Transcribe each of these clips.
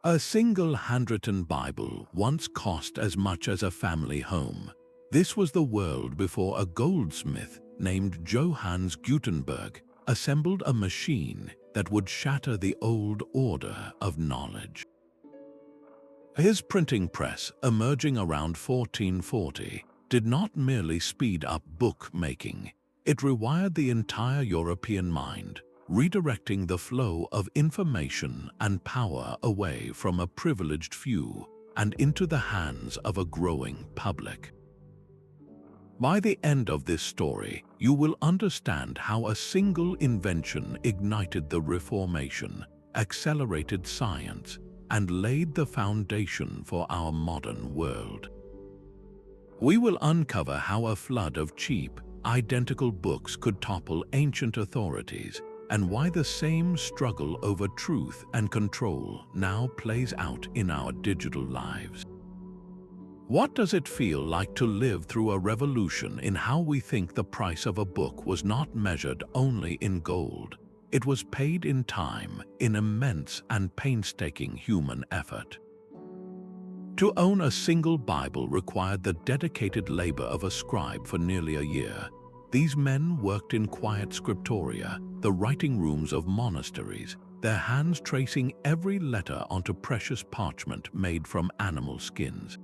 A single handwritten Bible once cost as much as a family home. This was the world before a goldsmith named Johannes Gutenberg assembled a machine that would shatter the old order of knowledge. His printing press, emerging around 1440, did not merely speed up book-making. It rewired the entire European mind, redirecting the flow of information and power away from a privileged few and into the hands of a growing public. By the end of this story, you will understand how a single invention ignited the Reformation, accelerated science, and laid the foundation for our modern world. We will uncover how a flood of cheap, identical books could topple ancient authorities, and why the same struggle over truth and control now plays out in our digital lives. What does it feel like to live through a revolution in how we think the price of a book was not measured only in gold? It was paid in time, in immense and painstaking human effort. To own a single Bible required the dedicated labor of a scribe for nearly a year. These men worked in quiet scriptoria, the writing rooms of monasteries, their hands tracing every letter onto precious parchment made from animal skins.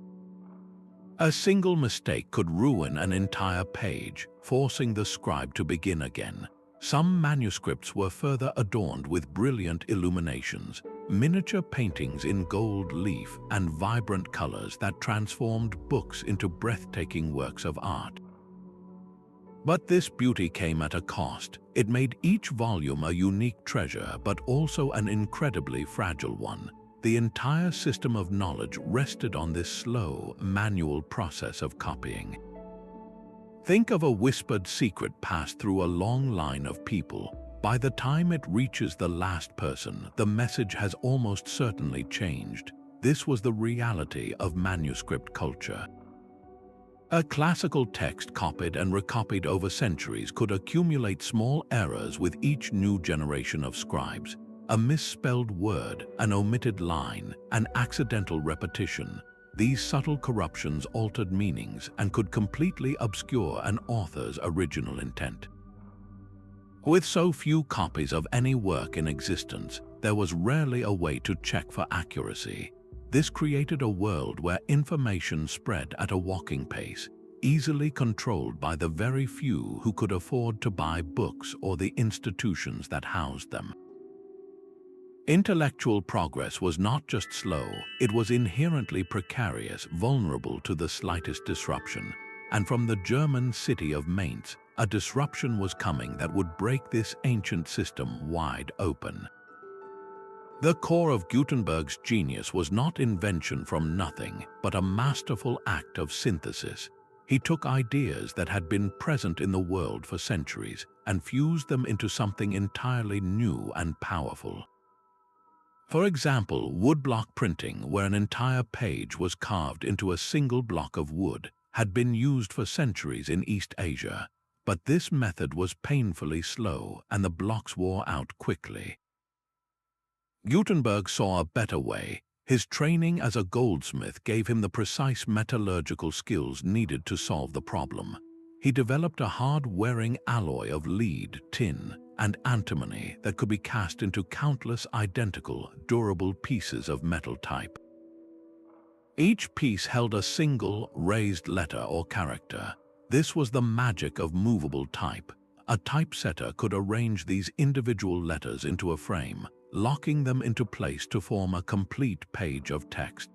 A single mistake could ruin an entire page, forcing the scribe to begin again. Some manuscripts were further adorned with brilliant illuminations, miniature paintings in gold leaf and vibrant colors that transformed books into breathtaking works of art. But this beauty came at a cost. It made each volume a unique treasure, but also an incredibly fragile one. The entire system of knowledge rested on this slow, manual process of copying. Think of a whispered secret passed through a long line of people. By the time it reaches the last person, the message has almost certainly changed. This was the reality of manuscript culture. A classical text copied and recopied over centuries could accumulate small errors with each new generation of scribes. A misspelled word, an omitted line, an accidental repetition. These subtle corruptions altered meanings and could completely obscure an author's original intent. With so few copies of any work in existence, there was rarely a way to check for accuracy. This created a world where information spread at a walking pace, easily controlled by the very few who could afford to buy books or the institutions that housed them. Intellectual progress was not just slow, it was inherently precarious, vulnerable to the slightest disruption. And from the German city of Mainz, a disruption was coming that would break this ancient system wide open. The core of Gutenberg's genius was not invention from nothing, but a masterful act of synthesis. He took ideas that had been present in the world for centuries and fused them into something entirely new and powerful. For example, woodblock printing, where an entire page was carved into a single block of wood, had been used for centuries in East Asia, but this method was painfully slow and the blocks wore out quickly. Gutenberg saw a better way. His training as a goldsmith gave him the precise metallurgical skills needed to solve the problem. He developed a hard-wearing alloy of lead, tin, and antimony that could be cast into countless identical, durable pieces of metal type. Each piece held a single, raised letter or character. This was the magic of movable type. A typesetter could arrange these individual letters into a frame, locking them into place to form a complete page of text.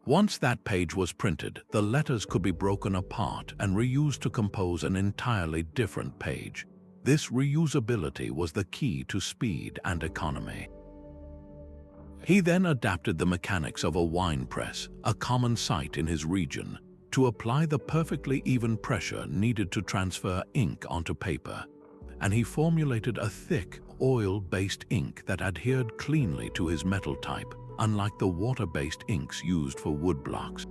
Once that page was printed, the letters could be broken apart and reused to compose an entirely different page. This reusability was the key to speed and economy. He then adapted the mechanics of a wine press, a common sight in his region, to apply the perfectly even pressure needed to transfer ink onto paper, and he formulated a thick, oil-based ink that adhered cleanly to his metal type, unlike the water-based inks used for woodblocks.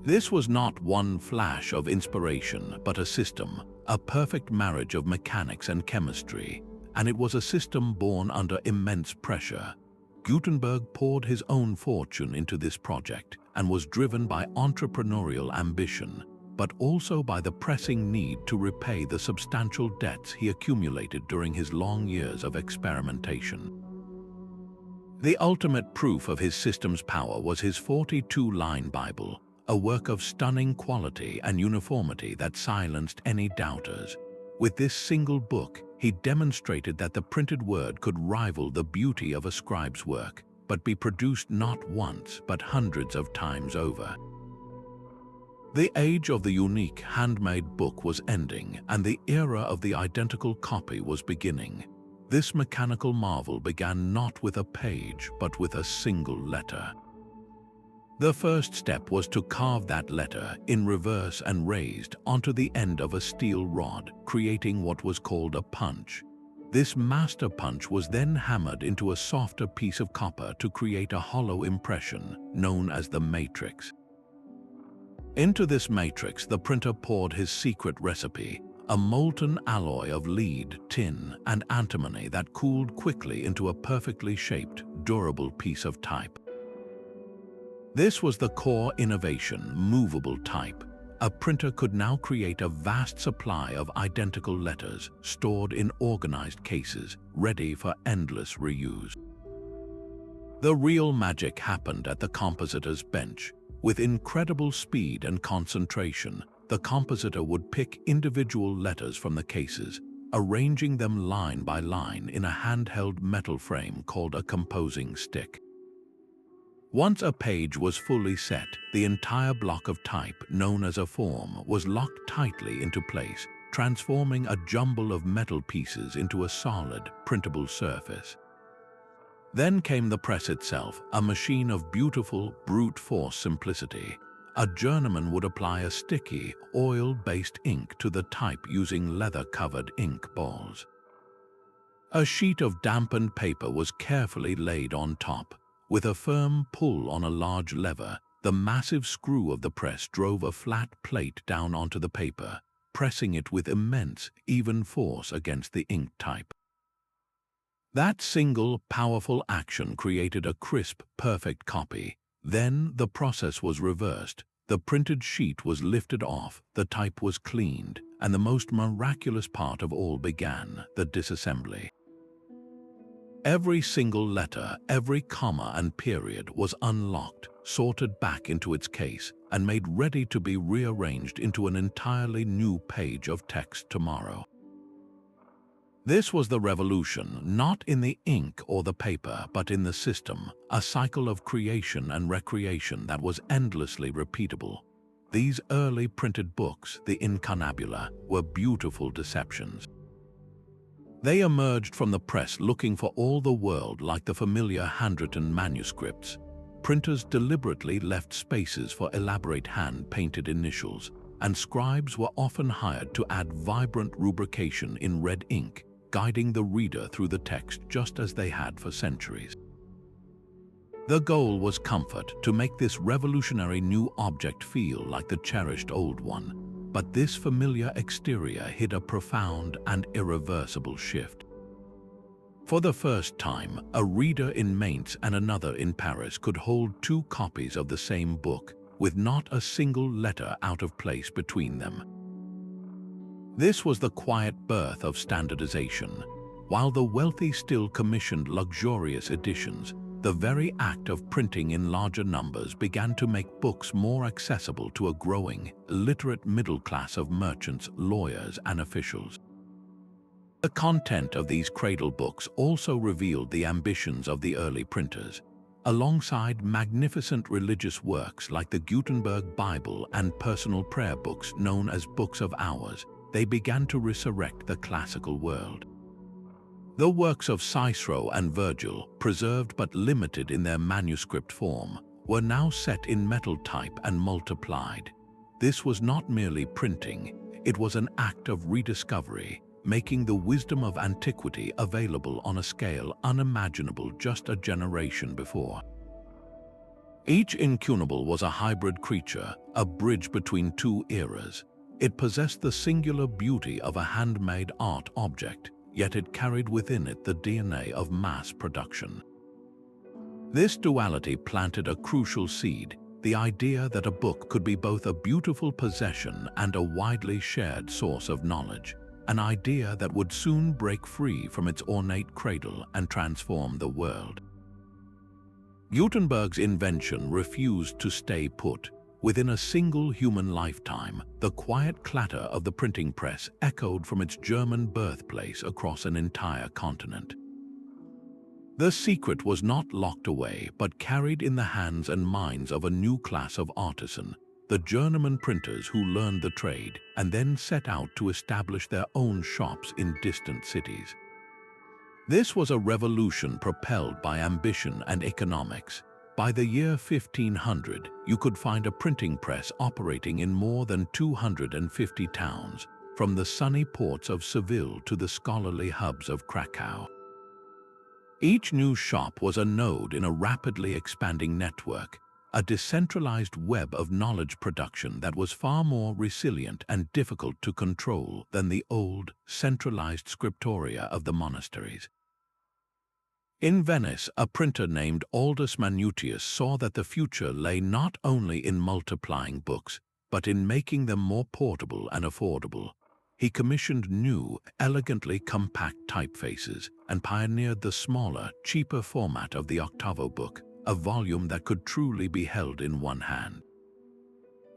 This was not one flash of inspiration, but a system, a perfect marriage of mechanics and chemistry, and it was a system born under immense pressure. Gutenberg poured his own fortune into this project and was driven by entrepreneurial ambition, but also by the pressing need to repay the substantial debts he accumulated during his long years of experimentation. The ultimate proof of his system's power was his 42-line Bible, a work of stunning quality and uniformity that silenced any doubters. With this single book, he demonstrated that the printed word could rival the beauty of a scribe's work, but be produced not once, but hundreds of times over. The age of the unique handmade book was ending, and the era of the identical copy was beginning. This mechanical marvel began not with a page, but with a single letter. The first step was to carve that letter in reverse and raised onto the end of a steel rod, creating what was called a punch. This master punch was then hammered into a softer piece of copper to create a hollow impression known as the matrix. Into this matrix, the printer poured his secret recipe, a molten alloy of lead, tin, and antimony that cooled quickly into a perfectly shaped, durable piece of type. This was the core innovation, movable type. A printer could now create a vast supply of identical letters, stored in organized cases, ready for endless reuse. The real magic happened at the compositor's bench. With incredible speed and concentration, the compositor would pick individual letters from the cases, arranging them line by line in a handheld metal frame called a composing stick. Once a page was fully set, the entire block of type, known as a form, was locked tightly into place, transforming a jumble of metal pieces into a solid, printable surface. Then came the press itself, a machine of beautiful, brute force simplicity. A journeyman would apply a sticky, oil-based ink to the type using leather-covered ink balls. A sheet of dampened paper was carefully laid on top. With a firm pull on a large lever, the massive screw of the press drove a flat plate down onto the paper, pressing it with immense, even force against the ink type. That single, powerful action created a crisp, perfect copy. Then the process was reversed. The printed sheet was lifted off, the type was cleaned, and the most miraculous part of all began, the disassembly. Every single letter, every comma and period was unlocked, sorted back into its case, and made ready to be rearranged into an entirely new page of text tomorrow. This was the revolution, not in the ink or the paper, but in the system, a cycle of creation and recreation that was endlessly repeatable. These early printed books, the incunabula, were beautiful deceptions. They emerged from the press looking for all the world like the familiar handwritten manuscripts. Printers deliberately left spaces for elaborate hand-painted initials, and scribes were often hired to add vibrant rubrication in red ink, guiding the reader through the text just as they had for centuries. The goal was comfort, to make this revolutionary new object feel like the cherished old one. But this familiar exterior hid a profound and irreversible shift. For the first time, a reader in Mainz and another in Paris could hold two copies of the same book, with not a single letter out of place between them. This was the quiet birth of standardization. While the wealthy still commissioned luxurious editions, the very act of printing in larger numbers began to make books more accessible to a growing, literate middle class of merchants, lawyers, and officials. The content of these cradle books also revealed the ambitions of the early printers. Alongside magnificent religious works like the Gutenberg Bible and personal prayer books known as Books of Hours, they began to resurrect the classical world. The works of Cicero and Virgil, preserved but limited in their manuscript form, were now set in metal type and multiplied. This was not merely printing, it was an act of rediscovery, making the wisdom of antiquity available on a scale unimaginable just a generation before. Each incunable was a hybrid creature, a bridge between two eras. It possessed the singular beauty of a handmade art object, yet it carried within it the DNA of mass production. This duality planted a crucial seed, the idea that a book could be both a beautiful possession and a widely shared source of knowledge, an idea that would soon break free from its ornate cradle and transform the world. Gutenberg's invention refused to stay put. Within a single human lifetime, the quiet clatter of the printing press echoed from its German birthplace across an entire continent. The secret was not locked away, but carried in the hands and minds of a new class of artisan, the journeyman printers who learned the trade and then set out to establish their own shops in distant cities. This was a revolution propelled by ambition and economics. By the year 1500, you could find a printing press operating in more than 250 towns, from the sunny ports of Seville to the scholarly hubs of Krakow. Each new shop was a node in a rapidly expanding network, a decentralized web of knowledge production that was far more resilient and difficult to control than the old, centralized scriptoria of the monasteries. In Venice, a printer named Aldus Manutius saw that the future lay not only in multiplying books, but in making them more portable and affordable. He commissioned new, elegantly compact typefaces and pioneered the smaller, cheaper format of the octavo book, a volume that could truly be held in one hand.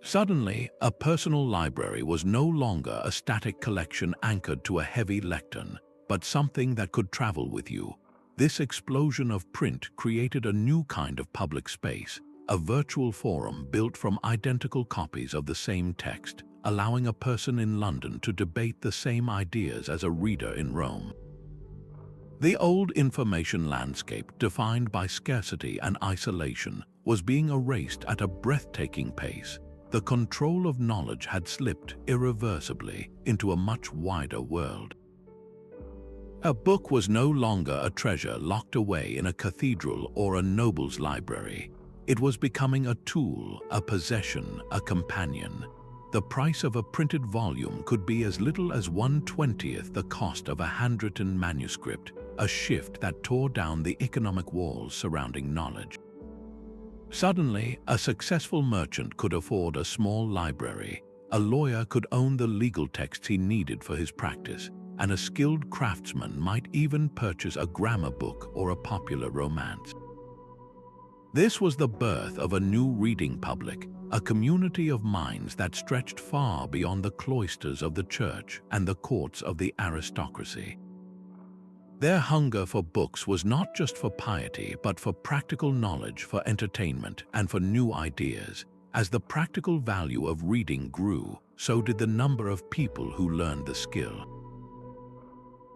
Suddenly, a personal library was no longer a static collection anchored to a heavy lectern, but something that could travel with you. This explosion of print created a new kind of public space, a virtual forum built from identical copies of the same text, allowing a person in London to debate the same ideas as a reader in Rome. The old information landscape, defined by scarcity and isolation, was being erased at a breathtaking pace. The control of knowledge had slipped irreversibly into a much wider world. A book was no longer a treasure locked away in a cathedral or a noble's library. It was becoming a tool, a possession, a companion. The price of a printed volume could be as little as 1/20th the cost of a handwritten manuscript, a shift that tore down the economic walls surrounding knowledge. Suddenly, a successful merchant could afford a small library, a lawyer could own the legal texts he needed for his practice, and a skilled craftsman might even purchase a grammar book or a popular romance. This was the birth of a new reading public, a community of minds that stretched far beyond the cloisters of the church and the courts of the aristocracy. Their hunger for books was not just for piety, but for practical knowledge, for entertainment, and for new ideas. As the practical value of reading grew, so did the number of people who learned the skill.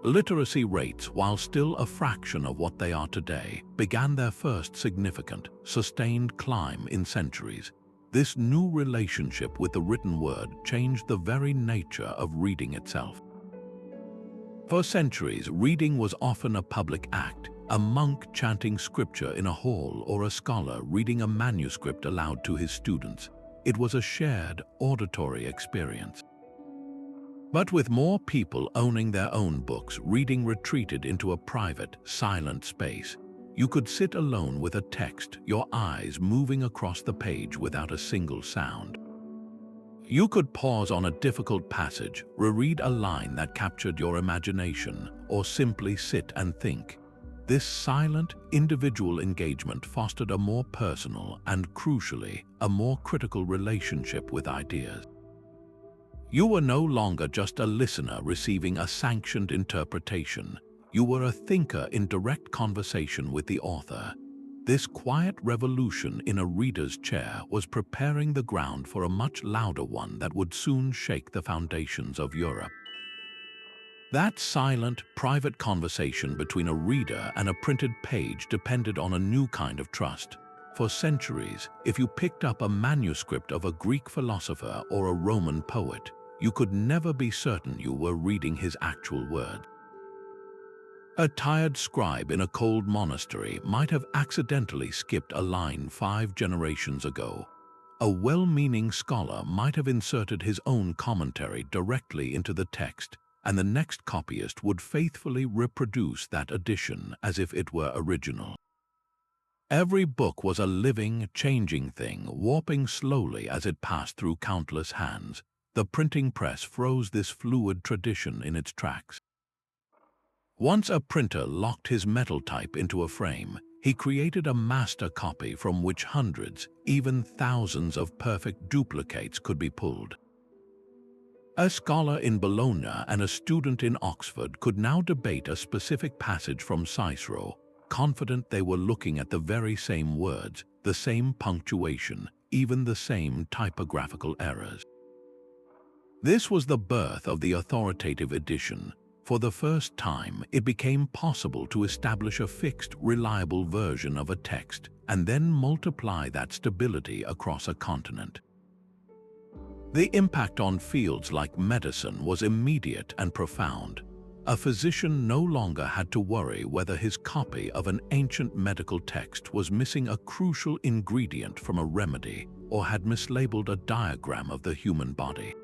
Literacy rates, while still a fraction of what they are today, began their first significant, sustained climb in centuries. This new relationship with the written word changed the very nature of reading itself. For centuries, reading was often a public act, a monk chanting scripture in a hall or a scholar reading a manuscript aloud to his students. It was a shared, auditory experience. But with more people owning their own books, reading retreated into a private, silent space. You could sit alone with a text, your eyes moving across the page without a single sound. You could pause on a difficult passage, reread a line that captured your imagination, or simply sit and think. This silent, individual engagement fostered a more personal and, crucially, a more critical relationship with ideas. You were no longer just a listener receiving a sanctioned interpretation. You were a thinker in direct conversation with the author. This quiet revolution in a reader's chair was preparing the ground for a much louder one that would soon shake the foundations of Europe. That silent, private conversation between a reader and a printed page depended on a new kind of trust. For centuries, if you picked up a manuscript of a Greek philosopher or a Roman poet, you could never be certain you were reading his actual word. A tired scribe in a cold monastery might have accidentally skipped a line 5 generations ago. A well-meaning scholar might have inserted his own commentary directly into the text, and the next copyist would faithfully reproduce that addition as if it were original. Every book was a living, changing thing, warping slowly as it passed through countless hands. The printing press froze this fluid tradition in its tracks. Once a printer locked his metal type into a frame, he created a master copy from which hundreds, even thousands of perfect duplicates could be pulled. A scholar in Bologna and a student in Oxford could now debate a specific passage from Cicero, confident they were looking at the very same words, the same punctuation, even the same typographical errors. This was the birth of the authoritative edition. For the first time, it became possible to establish a fixed, reliable version of a text and then multiply that stability across a continent. The impact on fields like medicine was immediate and profound. A physician no longer had to worry whether his copy of an ancient medical text was missing a crucial ingredient from a remedy or had mislabeled a diagram of the human body.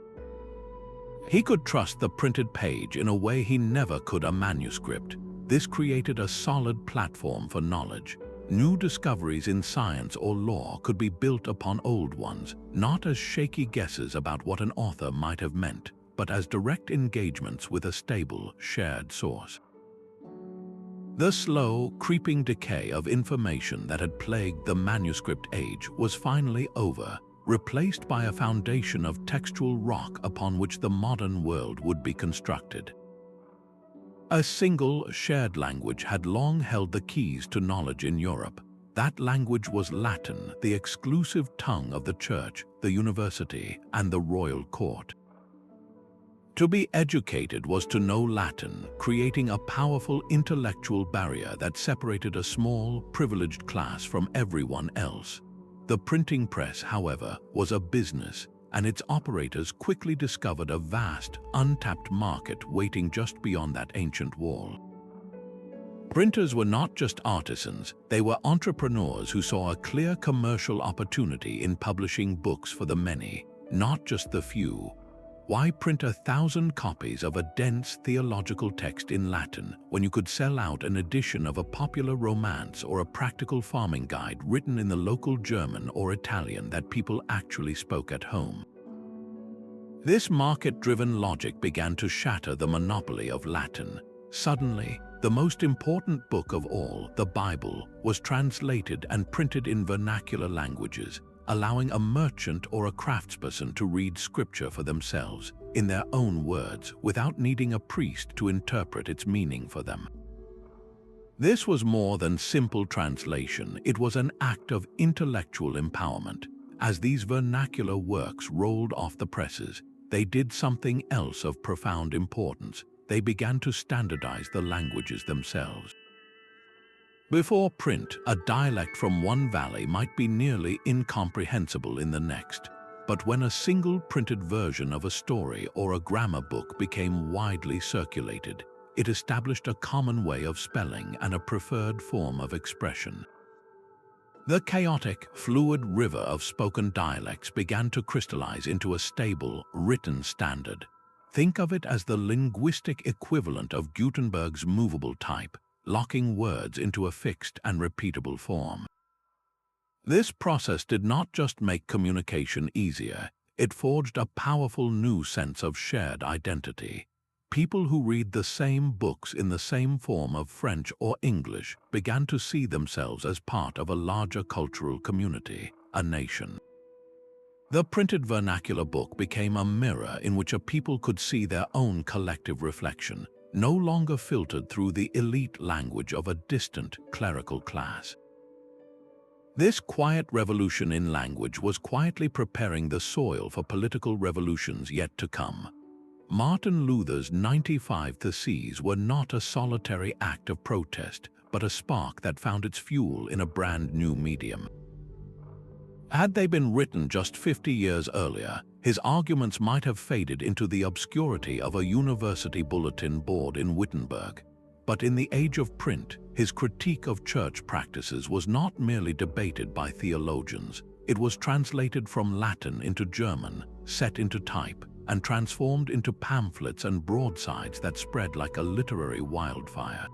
He could trust the printed page in a way he never could a manuscript. This created a solid platform for knowledge. New discoveries in science or law could be built upon old ones, not as shaky guesses about what an author might have meant, but as direct engagements with a stable, shared source. The slow, creeping decay of information that had plagued the manuscript age was finally over, replaced by a foundation of textual rock upon which the modern world would be constructed. A single, shared language had long held the keys to knowledge in Europe. That language was Latin, the exclusive tongue of the church, the university, and the royal court. To be educated was to know Latin, creating a powerful intellectual barrier that separated a small, privileged class from everyone else. The printing press, however, was a business, and its operators quickly discovered a vast, untapped market waiting just beyond that ancient wall. Printers were not just artisans, they were entrepreneurs who saw a clear commercial opportunity in publishing books for the many, not just the few. Why print 1,000 copies of a dense theological text in Latin when you could sell out an edition of a popular romance or a practical farming guide written in the local German or Italian that people actually spoke at home? This market-driven logic began to shatter the monopoly of Latin. Suddenly, the most important book of all, the Bible, was translated and printed in vernacular languages, allowing a merchant or a craftsperson to read scripture for themselves, in their own words, without needing a priest to interpret its meaning for them. This was more than simple translation, it was an act of intellectual empowerment. As these vernacular works rolled off the presses, they did something else of profound importance. They began to standardize the languages themselves. Before print, a dialect from one valley might be nearly incomprehensible in the next. But when a single printed version of a story or a grammar book became widely circulated, it established a common way of spelling and a preferred form of expression. The chaotic, fluid river of spoken dialects began to crystallize into a stable, written standard. Think of it as the linguistic equivalent of Gutenberg's movable type, locking words into a fixed and repeatable form. This process did not just make communication easier, it forged a powerful new sense of shared identity. People who read the same books in the same form of French or English began to see themselves as part of a larger cultural community, a nation. The printed vernacular book became a mirror in which a people could see their own collective reflection, no longer filtered through the elite language of a distant clerical class. This quiet revolution in language was quietly preparing the soil for political revolutions yet to come. Martin Luther's 95 Theses were not a solitary act of protest, but a spark that found its fuel in a brand new medium. Had they been written just 50 years earlier, his arguments might have faded into the obscurity of a university bulletin board in Wittenberg. But in the age of print, his critique of church practices was not merely debated by theologians. It was translated from Latin into German, set into type, and transformed into pamphlets and broadsides that spread like a literary wildfire.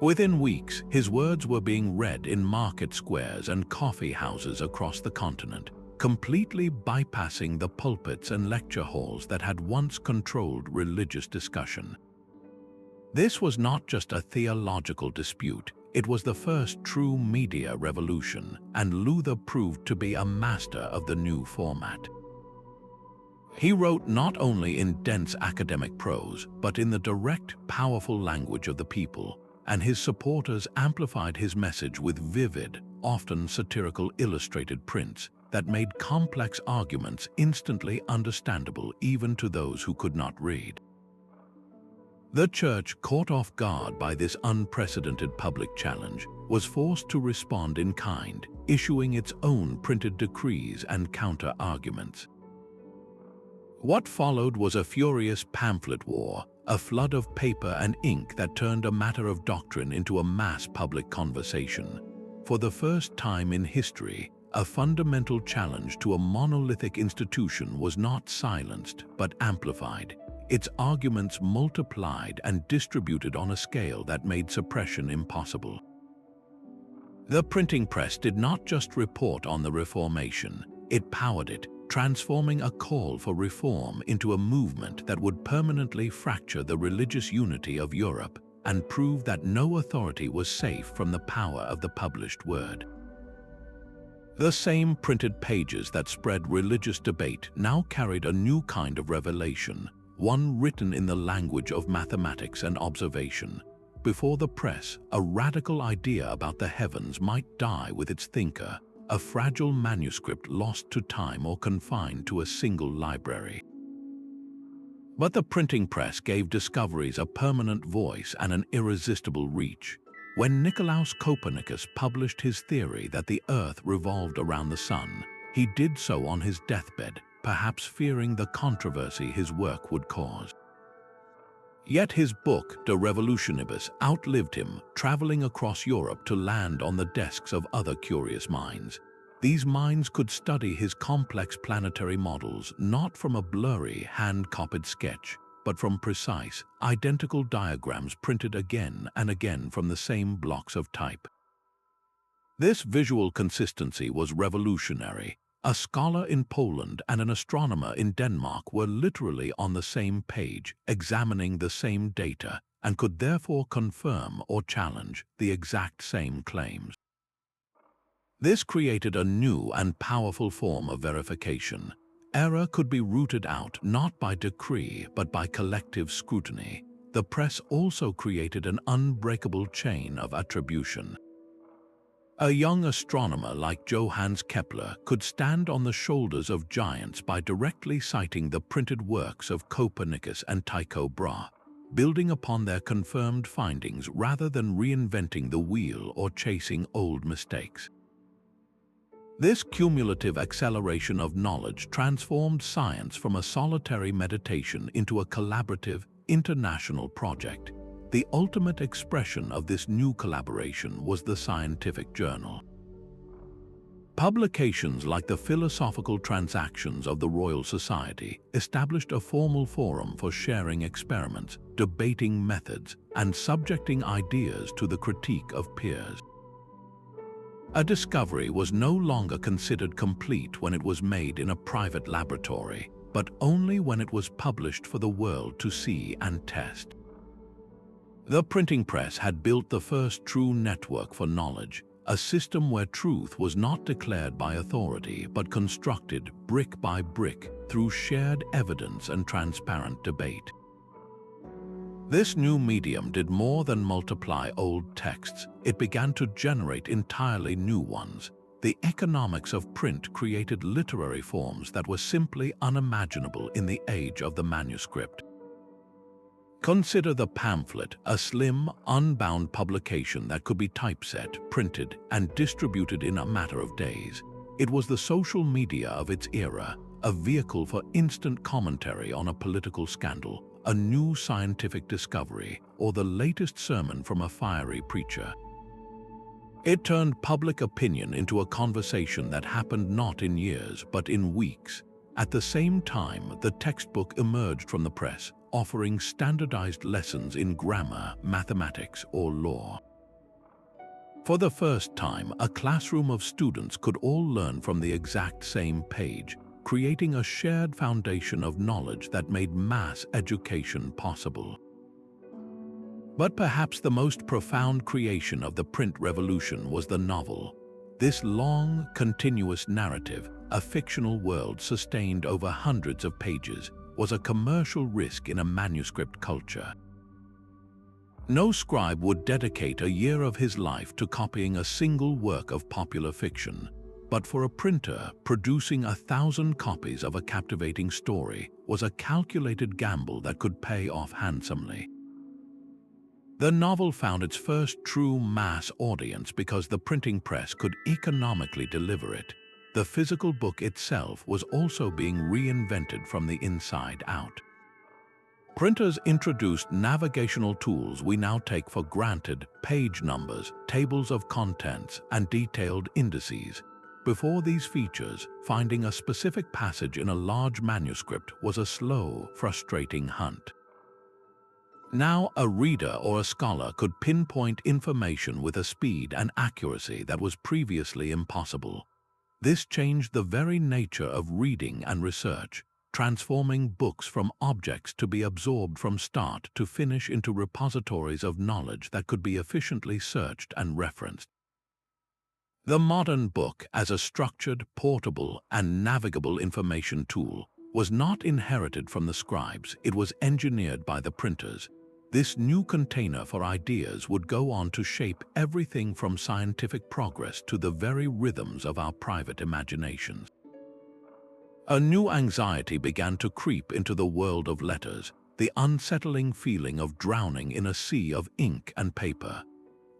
Within weeks, his words were being read in market squares and coffee houses across the continent, completely bypassing the pulpits and lecture halls that had once controlled religious discussion. This was not just a theological dispute, it was the first true media revolution, and Luther proved to be a master of the new format. He wrote not only in dense academic prose, but in the direct, powerful language of the people, and his supporters amplified his message with vivid, often satirical illustrated prints that made complex arguments instantly understandable even to those who could not read. The Church, caught off guard by this unprecedented public challenge, was forced to respond in kind, issuing its own printed decrees and counter-arguments. What followed was a furious pamphlet war, a flood of paper and ink that turned a matter of doctrine into a mass public conversation. For the first time in history, a fundamental challenge to a monolithic institution was not silenced but amplified. Its arguments multiplied and distributed on a scale that made suppression impossible. The printing press did not just report on the Reformation, it powered it, transforming a call for reform into a movement that would permanently fracture the religious unity of Europe and prove that no authority was safe from the power of the published word. The same printed pages that spread religious debate now carried a new kind of revelation, one written in the language of mathematics and observation. Before the press, a radical idea about the heavens might die with its thinker, a fragile manuscript lost to time or confined to a single library. But the printing press gave discoveries a permanent voice and an irresistible reach. When Nicolaus Copernicus published his theory that the Earth revolved around the Sun, he did so on his deathbed, perhaps fearing the controversy his work would cause. Yet his book, De Revolutionibus, outlived him, traveling across Europe to land on the desks of other curious minds. These minds could study his complex planetary models not from a blurry, hand-copied sketch, but from precise, identical diagrams printed again and again from the same blocks of type. This visual consistency was revolutionary. A scholar in Poland and an astronomer in Denmark were literally on the same page, examining the same data, and could therefore confirm or challenge the exact same claims. This created a new and powerful form of verification. Error could be rooted out not by decree but by collective scrutiny. The press also created an unbreakable chain of attribution. A young astronomer like Johannes Kepler could stand on the shoulders of giants by directly citing the printed works of Copernicus and Tycho Brahe, building upon their confirmed findings rather than reinventing the wheel or chasing old mistakes. This cumulative acceleration of knowledge transformed science from a solitary meditation into a collaborative, international project. The ultimate expression of this new collaboration was the scientific journal. Publications like the Philosophical Transactions of the Royal Society established a formal forum for sharing experiments, debating methods, and subjecting ideas to the critique of peers. A discovery was no longer considered complete when it was made in a private laboratory, but only when it was published for the world to see and test. The printing press had built the first true network for knowledge, a system where truth was not declared by authority but constructed brick by brick through shared evidence and transparent debate. This new medium did more than multiply old texts, it began to generate entirely new ones. The economics of print created literary forms that were simply unimaginable in the age of the manuscript. Consider the pamphlet, a slim, unbound publication that could be typeset, printed, and distributed in a matter of days. It was the social media of its era, a vehicle for instant commentary on a political scandal, a new scientific discovery, or the latest sermon from a fiery preacher. It turned public opinion into a conversation that happened not in years, but in weeks. At the same time, the textbook emerged from the press, offering standardized lessons in grammar, mathematics, or law. For the first time, a classroom of students could all learn from the exact same page, creating a shared foundation of knowledge that made mass education possible. But perhaps the most profound creation of the print revolution was the novel. This long, continuous narrative, a fictional world sustained over hundreds of pages, was a commercial risk in a manuscript culture. No scribe would dedicate a year of his life to copying a single work of popular fiction, but for a printer, producing 1,000 copies of a captivating story was a calculated gamble that could pay off handsomely. The novel found its first true mass audience because the printing press could economically deliver it. The physical book itself was also being reinvented from the inside out. Printers introduced navigational tools we now take for granted: page numbers, tables of contents, and detailed indices. Before these features, finding a specific passage in a large manuscript was a slow, frustrating hunt. Now, a reader or a scholar could pinpoint information with a speed and accuracy that was previously impossible. This changed the very nature of reading and research, transforming books from objects to be absorbed from start to finish into repositories of knowledge that could be efficiently searched and referenced. The modern book, as a structured, portable, and navigable information tool, was not inherited from the scribes, it was engineered by the printers. This new container for ideas would go on to shape everything from scientific progress to the very rhythms of our private imaginations. A new anxiety began to creep into the world of letters, the unsettling feeling of drowning in a sea of ink and paper.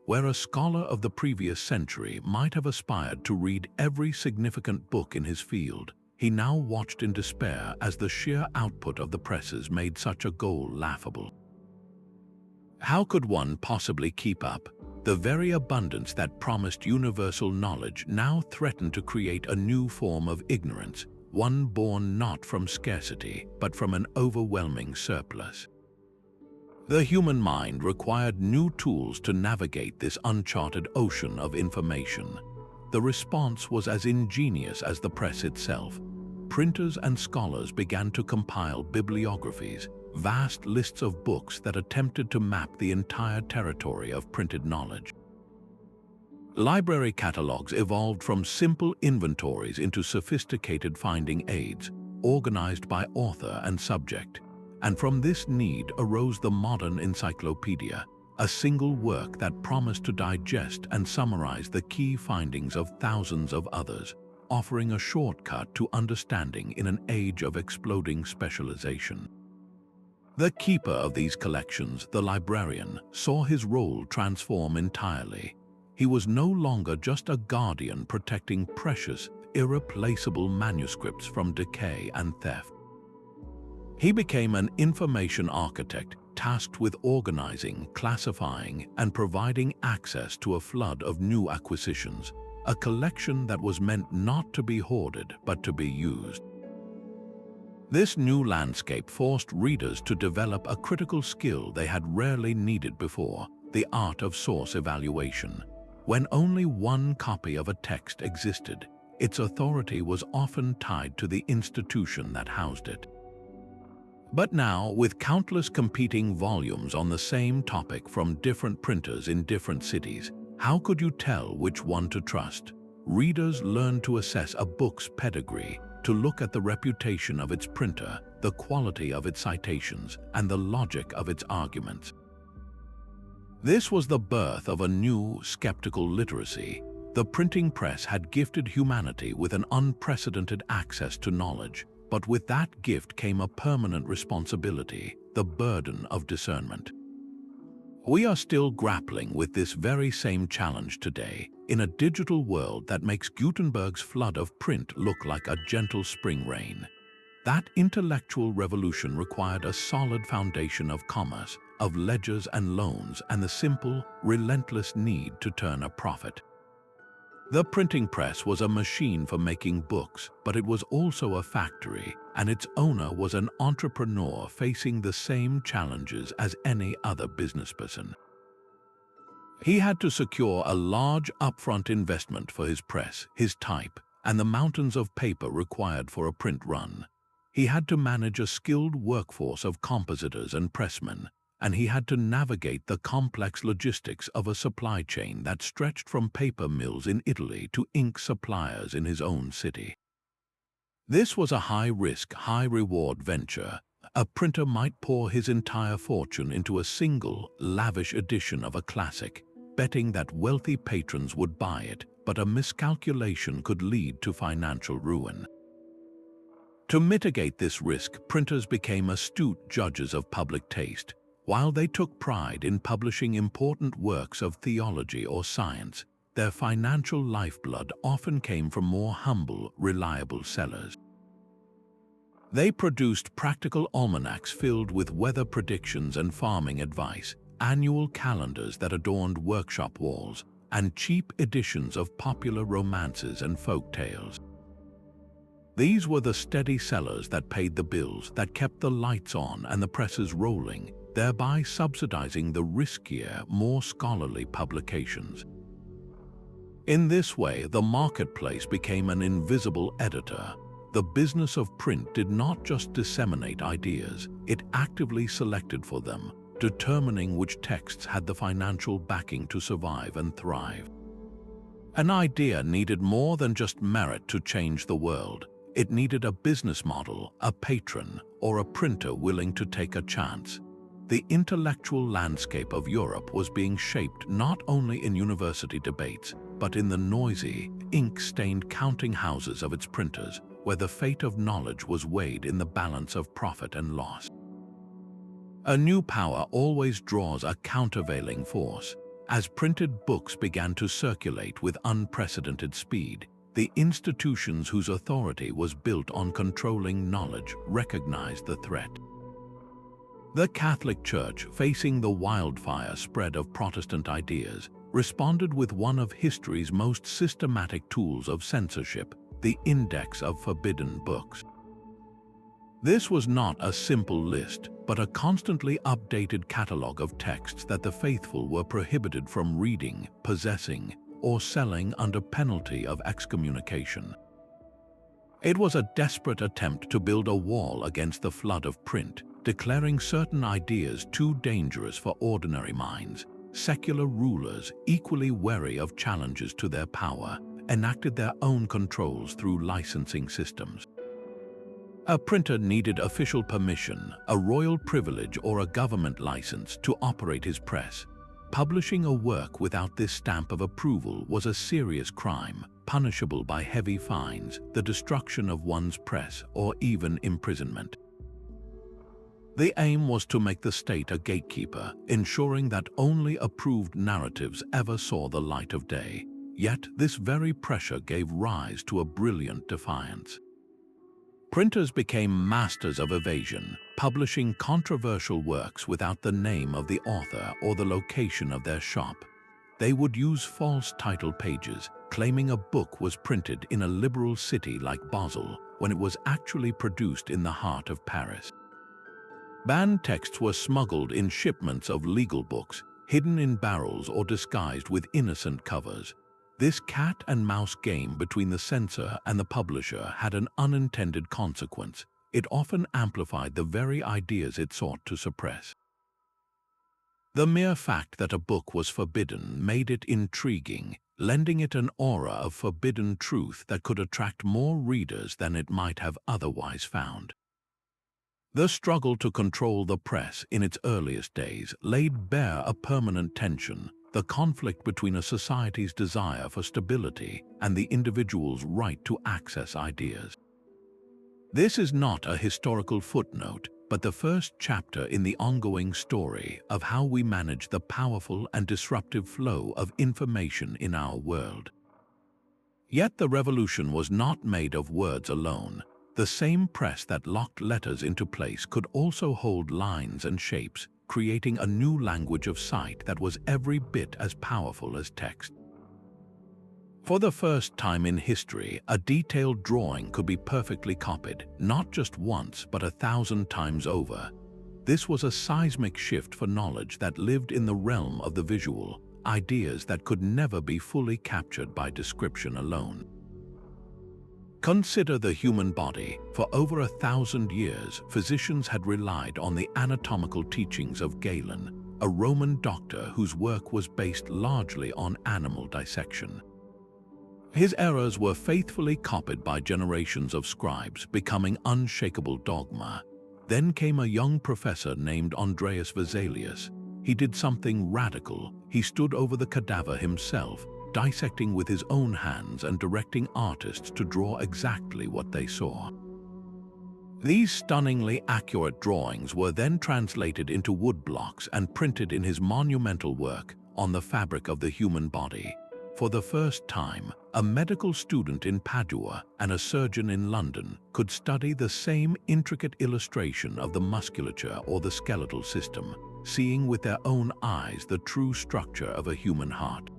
Where a scholar of the previous century might have aspired to read every significant book in his field, he now watched in despair as the sheer output of the presses made such a goal laughable. How could one possibly keep up? The very abundance that promised universal knowledge now threatened to create a new form of ignorance, one born not from scarcity, but from an overwhelming surplus. The human mind required new tools to navigate this uncharted ocean of information. The response was as ingenious as the press itself. Printers and scholars began to compile bibliographies, vast lists of books that attempted to map the entire territory of printed knowledge. Library catalogs evolved from simple inventories into sophisticated finding aids, organized by author and subject. And from this need arose the modern encyclopedia, a single work that promised to digest and summarize the key findings of thousands of others, offering a shortcut to understanding in an age of exploding specialization. The keeper of these collections, the librarian, saw his role transform entirely. He was no longer just a guardian protecting precious, irreplaceable manuscripts from decay and theft. He became an information architect tasked with organizing, classifying, and providing access to a flood of new acquisitions, a collection that was meant not to be hoarded but to be used. This new landscape forced readers to develop a critical skill they had rarely needed before: the art of source evaluation. When only one copy of a text existed, its authority was often tied to the institution that housed it. But now, with countless competing volumes on the same topic from different printers in different cities, how could you tell which one to trust? Readers learned to assess a book's pedigree, to look at the reputation of its printer, the quality of its citations, and the logic of its arguments. This was the birth of a new, skeptical literacy. The printing press had gifted humanity with an unprecedented access to knowledge, but with that gift came a permanent responsibility, the burden of discernment. We are still grappling with this very same challenge today, in a digital world that makes Gutenberg's flood of print look like a gentle spring rain. That intellectual revolution required a solid foundation of commerce, of ledgers and loans, and the simple, relentless need to turn a profit. The printing press was a machine for making books, but it was also a factory, and its owner was an entrepreneur facing the same challenges as any other businessperson. He had to secure a large upfront investment for his press, his type, and the mountains of paper required for a print run. He had to manage a skilled workforce of compositors and pressmen, and he had to navigate the complex logistics of a supply chain that stretched from paper mills in Italy to ink suppliers in his own city. This was a high-risk, high-reward venture. A printer might pour his entire fortune into a single, lavish edition of a classic, betting that wealthy patrons would buy it, but a miscalculation could lead to financial ruin. To mitigate this risk, printers became astute judges of public taste. While they took pride in publishing important works of theology or science, their financial lifeblood often came from more humble, reliable sellers. They produced practical almanacs filled with weather predictions and farming advice, annual calendars that adorned workshop walls, and cheap editions of popular romances and folk tales. These were the steady sellers that paid the bills, that kept the lights on and the presses rolling, thereby subsidizing the riskier, more scholarly publications. In this way, the marketplace became an invisible editor. The business of print did not just disseminate ideas, it actively selected for them, determining which texts had the financial backing to survive and thrive. An idea needed more than just merit to change the world. It needed a business model, a patron, or a printer willing to take a chance. The intellectual landscape of Europe was being shaped not only in university debates, but in the noisy, ink-stained counting houses of its printers, where the fate of knowledge was weighed in the balance of profit and loss. A new power always draws a countervailing force. As printed books began to circulate with unprecedented speed, the institutions whose authority was built on controlling knowledge recognized the threat. The Catholic Church, facing the wildfire spread of Protestant ideas, responded with one of history's most systematic tools of censorship, the Index of Forbidden Books. This was not a simple list, but a constantly updated catalogue of texts that the faithful were prohibited from reading, possessing, or selling under penalty of excommunication. It was a desperate attempt to build a wall against the flood of print, declaring certain ideas too dangerous for ordinary minds. Secular rulers, equally wary of challenges to their power, enacted their own controls through licensing systems. A printer needed official permission, a royal privilege, or a government license to operate his press. Publishing a work without this stamp of approval was a serious crime, punishable by heavy fines, the destruction of one's press, or even imprisonment. The aim was to make the state a gatekeeper, ensuring that only approved narratives ever saw the light of day. Yet this very pressure gave rise to a brilliant defiance. Printers became masters of evasion, publishing controversial works without the name of the author or the location of their shop. They would use false title pages, claiming a book was printed in a liberal city like Basel, when it was actually produced in the heart of Paris. Banned texts were smuggled in shipments of legal books, hidden in barrels or disguised with innocent covers. This cat-and-mouse game between the censor and the publisher had an unintended consequence. It often amplified the very ideas it sought to suppress. The mere fact that a book was forbidden made it intriguing, lending it an aura of forbidden truth that could attract more readers than it might have otherwise found. The struggle to control the press in its earliest days laid bare a permanent tension, the conflict between a society's desire for stability and the individual's right to access ideas. This is not a historical footnote, but the first chapter in the ongoing story of how we manage the powerful and disruptive flow of information in our world. Yet the revolution was not made of words alone. The same press that locked letters into place could also hold lines and shapes, creating a new language of sight that was every bit as powerful as text. For the first time in history, a detailed drawing could be perfectly copied, not just once, but 1,000 times over. This was a seismic shift for knowledge that lived in the realm of the visual, ideas that could never be fully captured by description alone. Consider the human body. For over 1,000 years, physicians had relied on the anatomical teachings of Galen, a Roman doctor whose work was based largely on animal dissection. His errors were faithfully copied by generations of scribes, becoming unshakable dogma. Then came a young professor named Andreas Vesalius. He did something radical. He stood over the cadaver himself, dissecting with his own hands and directing artists to draw exactly what they saw. These stunningly accurate drawings were then translated into wood blocks and printed in his monumental work on the fabric of the human body. For the first time, a medical student in Padua and a surgeon in London could study the same intricate illustration of the musculature or the skeletal system, seeing with their own eyes the true structure of a human heart.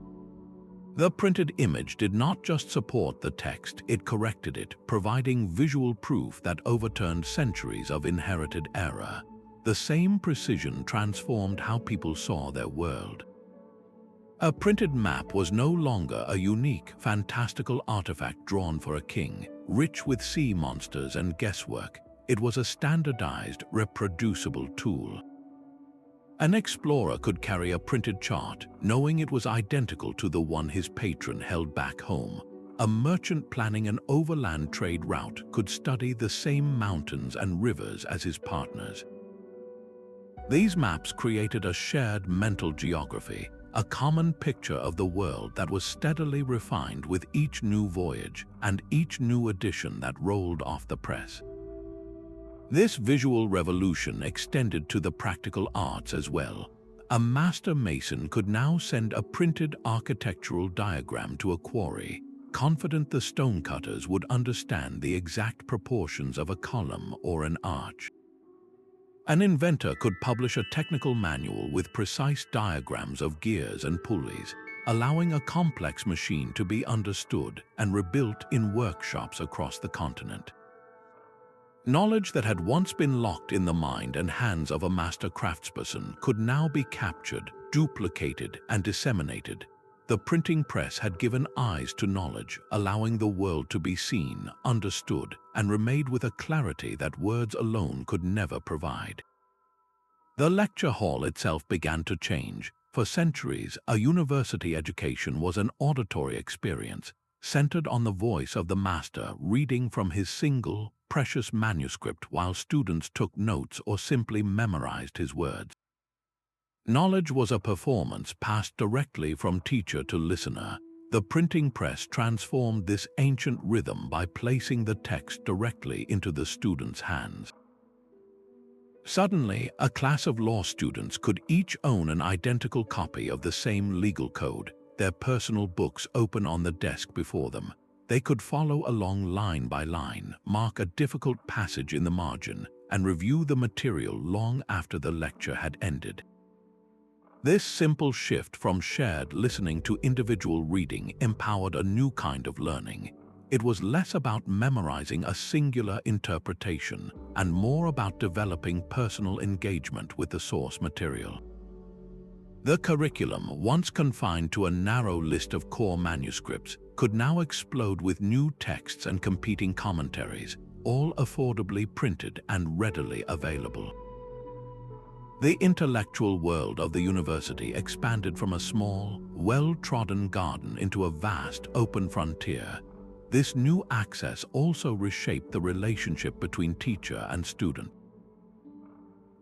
The printed image did not just support the text, it corrected it, providing visual proof that overturned centuries of inherited error. The same precision transformed how people saw their world. A printed map was no longer a unique, fantastical artifact drawn for a king, rich with sea monsters and guesswork. It was a standardized, reproducible tool. An explorer could carry a printed chart, knowing it was identical to the one his patron held back home. A merchant planning an overland trade route could study the same mountains and rivers as his partners. These maps created a shared mental geography, a common picture of the world that was steadily refined with each new voyage and each new edition that rolled off the press. This visual revolution extended to the practical arts as well. A master mason could now send a printed architectural diagram to a quarry, confident the stonecutters would understand the exact proportions of a column or an arch. An inventor could publish a technical manual with precise diagrams of gears and pulleys, allowing a complex machine to be understood and rebuilt in workshops across the continent. Knowledge that had once been locked in the mind and hands of a master craftsperson could now be captured, duplicated, and disseminated. The printing press had given eyes to knowledge, allowing the world to be seen, understood, and remade with a clarity that words alone could never provide. The lecture hall itself began to change. For centuries, a university education was an auditory experience, centered on the voice of the master reading from his single, precious manuscript while students took notes or simply memorized his words. Knowledge was a performance passed directly from teacher to listener. The printing press transformed this ancient rhythm by placing the text directly into the student's hands. Suddenly, a class of law students could each own an identical copy of the same legal code, their personal books open on the desk before them. They could follow along line by line, mark a difficult passage in the margin, and review the material long after the lecture had ended. This simple shift from shared listening to individual reading empowered a new kind of learning. It was less about memorizing a singular interpretation and more about developing personal engagement with the source material. The curriculum, once confined to a narrow list of core manuscripts, could now explode with new texts and competing commentaries, all affordably printed and readily available. The intellectual world of the university expanded from a small, well-trodden garden into a vast, open frontier. This new access also reshaped the relationship between teacher and student.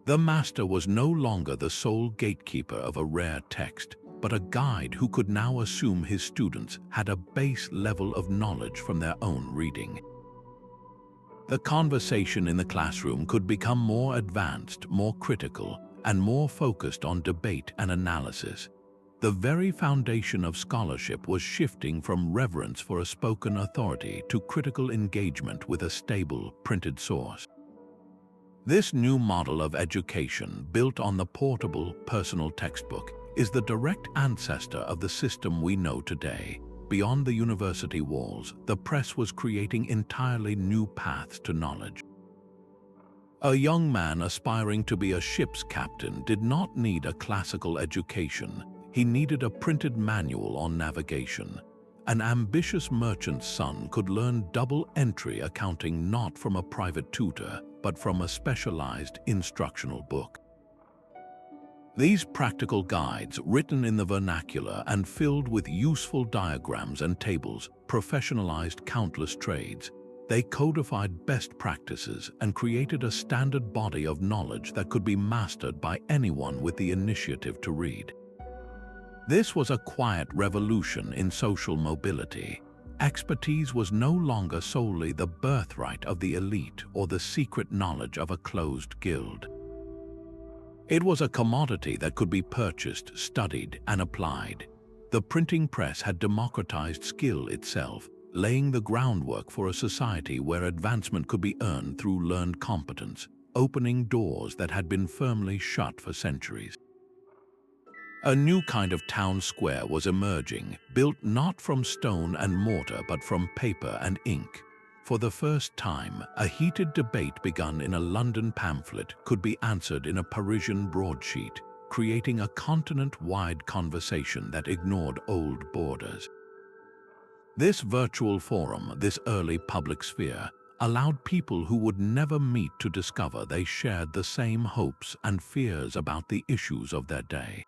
The master was no longer the sole gatekeeper of a rare text, but a guide who could now assume his students had a base level of knowledge from their own reading. The conversation in the classroom could become more advanced, more critical, and more focused on debate and analysis. The very foundation of scholarship was shifting from reverence for a spoken authority to critical engagement with a stable, printed source. This new model of education, built on the portable, personal textbook, is the direct ancestor of the system we know today. Beyond the university walls, the press was creating entirely new paths to knowledge. A young man aspiring to be a ship's captain did not need a classical education. he needed a printed manual on navigation. An ambitious merchant's son could learn double entry accounting not from a private tutor, but from a specialized instructional book. These practical guides, written in the vernacular and filled with useful diagrams and tables, professionalized countless trades. They codified best practices and created a standard body of knowledge that could be mastered by anyone with the initiative to read. This was a quiet revolution in social mobility. Expertise was no longer solely the birthright of the elite or the secret knowledge of a closed guild. It was a commodity that could be purchased, studied, and applied. The printing press had democratized skill itself, laying the groundwork for a society where advancement could be earned through learned competence, opening doors that had been firmly shut for centuries. A new kind of town square was emerging, built not from stone and mortar but from paper and ink. For the first time, a heated debate begun in a London pamphlet could be answered in a Parisian broadsheet, creating a continent-wide conversation that ignored old borders. This virtual forum, this early public sphere, allowed people who would never meet to discover they shared the same hopes and fears about the issues of their day.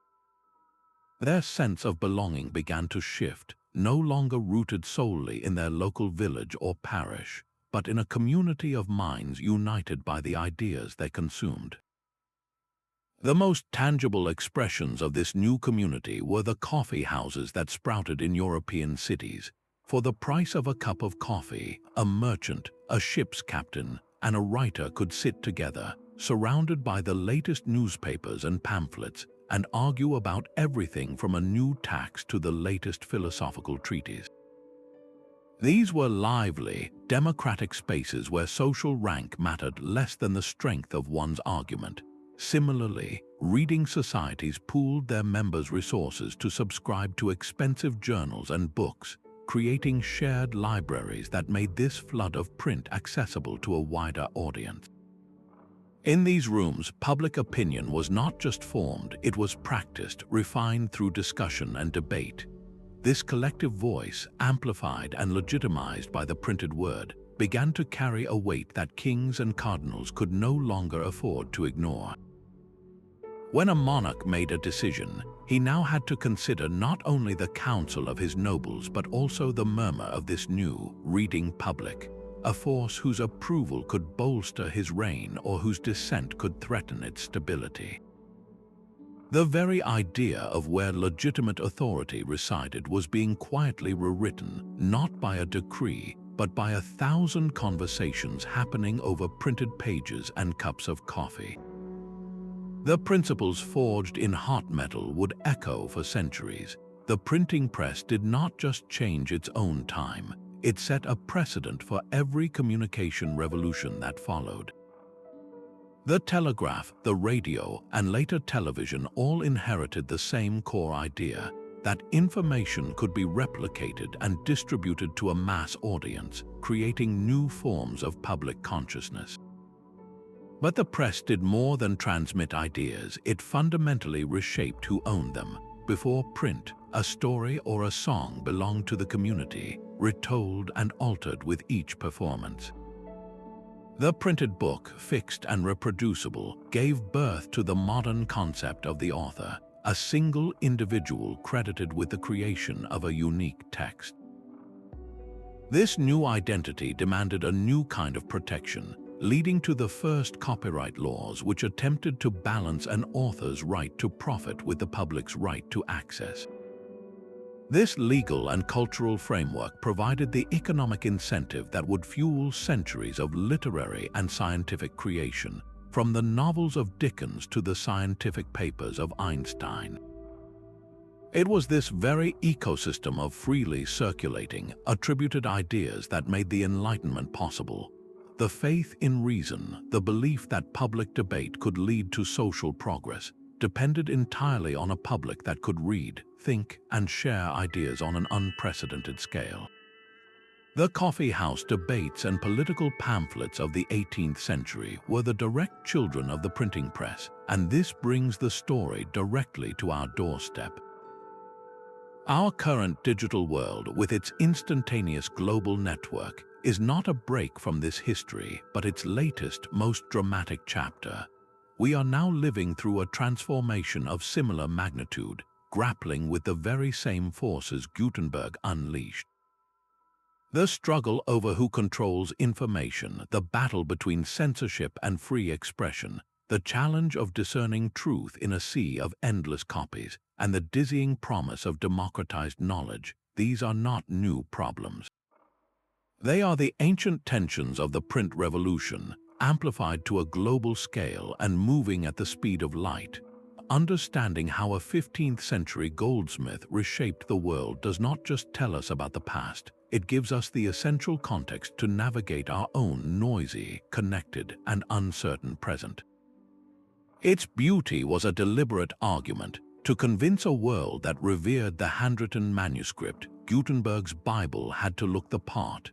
Their sense of belonging began to shift, no longer rooted solely in their local village or parish, but in a community of minds united by the ideas they consumed. The most tangible expressions of this new community were the coffee houses that sprouted in European cities. For the price of a cup of coffee, a merchant, a ship's captain, and a writer could sit together, surrounded by the latest newspapers and pamphlets, and argue about everything from a new tax to the latest philosophical treatise. These were lively, democratic spaces where social rank mattered less than the strength of one's argument. Similarly, reading societies pooled their members' resources to subscribe to expensive journals and books, creating shared libraries that made this flood of print accessible to a wider audience. In these rooms, public opinion was not just formed, it was practiced, refined through discussion and debate. This collective voice, amplified and legitimized by the printed word, began to carry a weight that kings and cardinals could no longer afford to ignore. When a monarch made a decision, he now had to consider not only the counsel of his nobles but also the murmur of this new, reading public, a force whose approval could bolster his reign or whose dissent could threaten its stability. The very idea of where legitimate authority resided was being quietly rewritten, not by a decree, but by 1,000 conversations happening over printed pages and cups of coffee. The principles forged in hot metal would echo for centuries. The printing press did not just change its own time, it set a precedent for every communication revolution that followed. The telegraph, the radio, and later television all inherited the same core idea, that information could be replicated and distributed to a mass audience, creating new forms of public consciousness. But the press did more than transmit ideas, it fundamentally reshaped who owned them. Before print, a story or a song belonged to the community, retold and altered with each performance. The printed book, fixed and reproducible, gave birth to the modern concept of the author, a single individual credited with the creation of a unique text. This new identity demanded a new kind of protection, leading to the first copyright laws which attempted to balance an author's right to profit with the public's right to access. This legal and cultural framework provided the economic incentive that would fuel centuries of literary and scientific creation, from the novels of Dickens to the scientific papers of Einstein. It was this very ecosystem of freely circulating, attributed ideas that made the Enlightenment possible. The faith in reason, the belief that public debate could lead to social progress, depended entirely on a public that could read, think, and share ideas on an unprecedented scale. The coffee house debates and political pamphlets of the 18th century were the direct children of the printing press, and this brings the story directly to our doorstep. Our current digital world, with its instantaneous global network, is not a break from this history, but its latest, most dramatic chapter. We are now living through a transformation of similar magnitude, grappling with the very same forces Gutenberg unleashed. The struggle over who controls information, the battle between censorship and free expression, the challenge of discerning truth in a sea of endless copies, and the dizzying promise of democratized knowledge, these are not new problems. They are the ancient tensions of the print revolution, amplified to a global scale and moving at the speed of light. Understanding how a 15th century goldsmith reshaped the world does not just tell us about the past, it gives us the essential context to navigate our own noisy, connected, and uncertain present. Its beauty was a deliberate argument. To convince a world that revered the handwritten manuscript, Gutenberg's Bible had to look the part.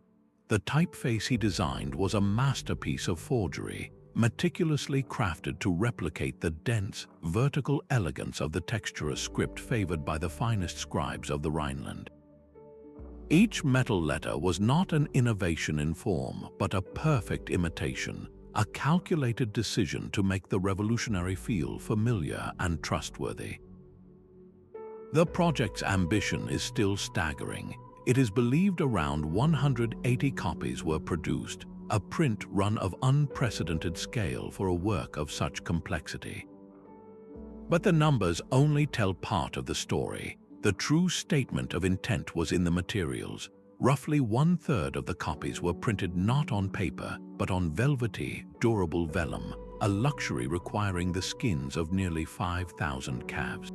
The typeface he designed was a masterpiece of forgery, meticulously crafted to replicate the dense, vertical elegance of the textual script favored by the finest scribes of the Rhineland. Each metal letter was not an innovation in form, but a perfect imitation, a calculated decision to make the revolutionary feel familiar and trustworthy. The project's ambition is still staggering. It is believed around 180 copies were produced, a print run of unprecedented scale for a work of such complexity. But the numbers only tell part of the story. The true statement of intent was in the materials. Roughly 1/3 of the copies were printed not on paper, but on velvety, durable vellum, a luxury requiring the skins of nearly 5,000 calves.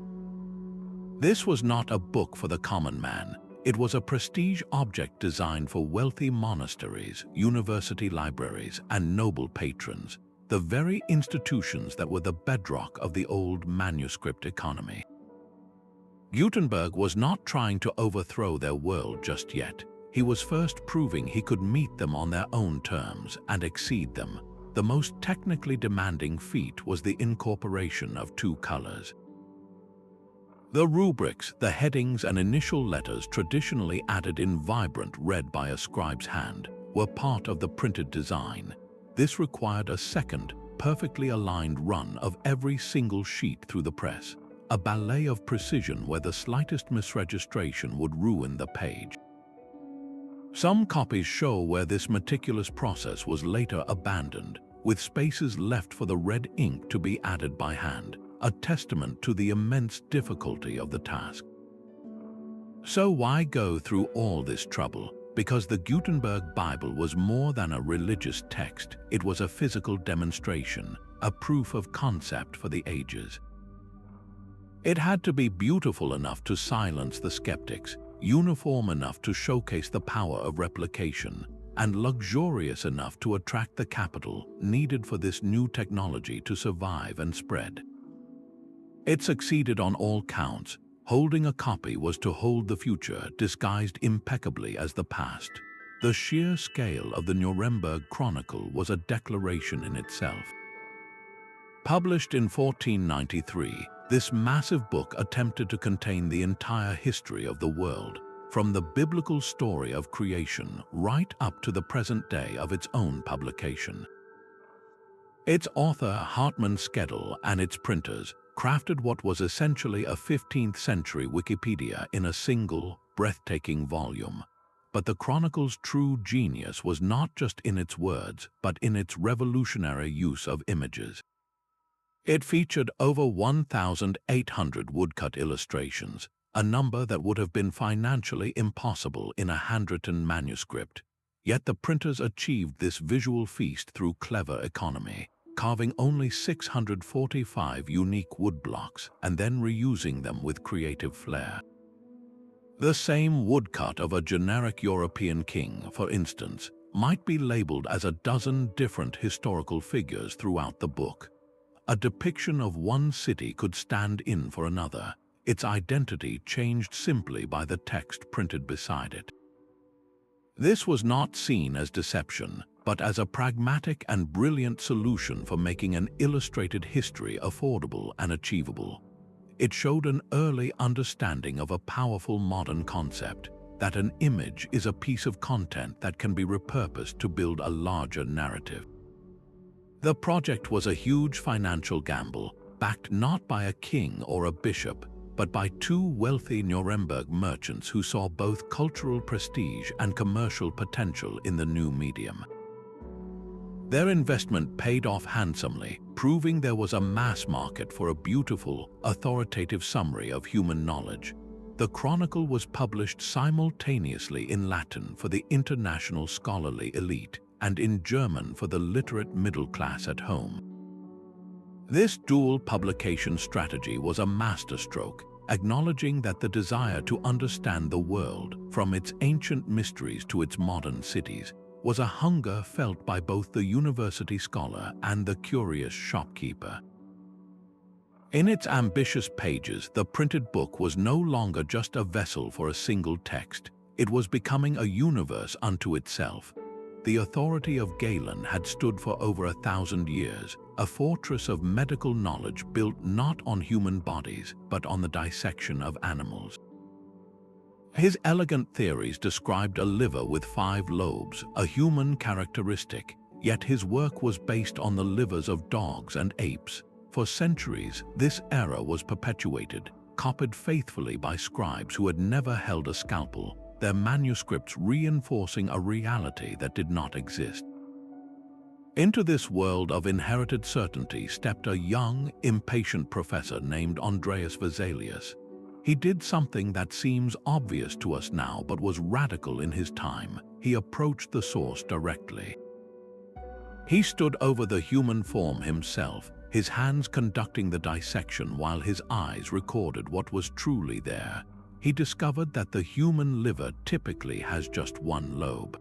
This was not a book for the common man. It was a prestige object designed for wealthy monasteries, university libraries, and noble patrons, the very institutions that were the bedrock of the old manuscript economy. Gutenberg was not trying to overthrow their world just yet. He was first proving he could meet them on their own terms and exceed them. The most technically demanding feat was the incorporation of two colors. The rubrics, the headings and initial letters traditionally added in vibrant red by a scribe's hand, were part of the printed design. This required a second, perfectly aligned run of every single sheet through the press, a ballet of precision where the slightest misregistration would ruin the page. Some copies show where this meticulous process was later abandoned, with spaces left for the red ink to be added by hand, a testament to the immense difficulty of the task. So why go through all this trouble? Because the Gutenberg Bible was more than a religious text, it was a physical demonstration, a proof of concept for the ages. It had to be beautiful enough to silence the skeptics, uniform enough to showcase the power of replication, and luxurious enough to attract the capital needed for this new technology to survive and spread. It succeeded on all counts. Holding a copy was to hold the future, disguised impeccably as the past. The sheer scale of the Nuremberg Chronicle was a declaration in itself. Published in 1493, this massive book attempted to contain the entire history of the world, from the biblical story of creation right up to the present day of its own publication. Its author, Hartmann Skedel, and its printers crafted what was essentially a 15th century Wikipedia in a single, breathtaking volume. But the Chronicle's true genius was not just in its words, but in its revolutionary use of images. It featured over 1,800 woodcut illustrations, a number that would have been financially impossible in a handwritten manuscript. Yet the printers achieved this visual feast through clever economy, carving only 645 unique woodblocks and then reusing them with creative flair. The same woodcut of a generic European king, for instance, might be labeled as a dozen different historical figures throughout the book. A depiction of one city could stand in for another, its identity changed simply by the text printed beside it. This was not seen as deception, but as a pragmatic and brilliant solution for making an illustrated history affordable and achievable. It showed an early understanding of a powerful modern concept, that an image is a piece of content that can be repurposed to build a larger narrative. The project was a huge financial gamble, backed not by a king or a bishop, but by two wealthy Nuremberg merchants who saw both cultural prestige and commercial potential in the new medium. Their investment paid off handsomely, proving there was a mass market for a beautiful, authoritative summary of human knowledge. The Chronicle was published simultaneously in Latin for the international scholarly elite and in German for the literate middle class at home. This dual publication strategy was a masterstroke, acknowledging that the desire to understand the world, from its ancient mysteries to its modern cities, was a hunger felt by both the university scholar and the curious shopkeeper. In its ambitious pages, the printed book was no longer just a vessel for a single text. It was becoming a universe unto itself. The authority of Galen had stood for over 1,000 years, a fortress of medical knowledge built not on human bodies, but on the dissection of animals. His elegant theories described a liver with 5 lobes, a human characteristic, yet his work was based on the livers of dogs and apes. For centuries, this error was perpetuated, copied faithfully by scribes who had never held a scalpel, their manuscripts reinforcing a reality that did not exist. Into this world of inherited certainty stepped a young, impatient professor named Andreas Vesalius. He did something that seems obvious to us now but was radical in his time. He approached the source directly. He stood over the human form himself, his hands conducting the dissection while his eyes recorded what was truly there. He discovered that the human liver typically has just 1 lobe.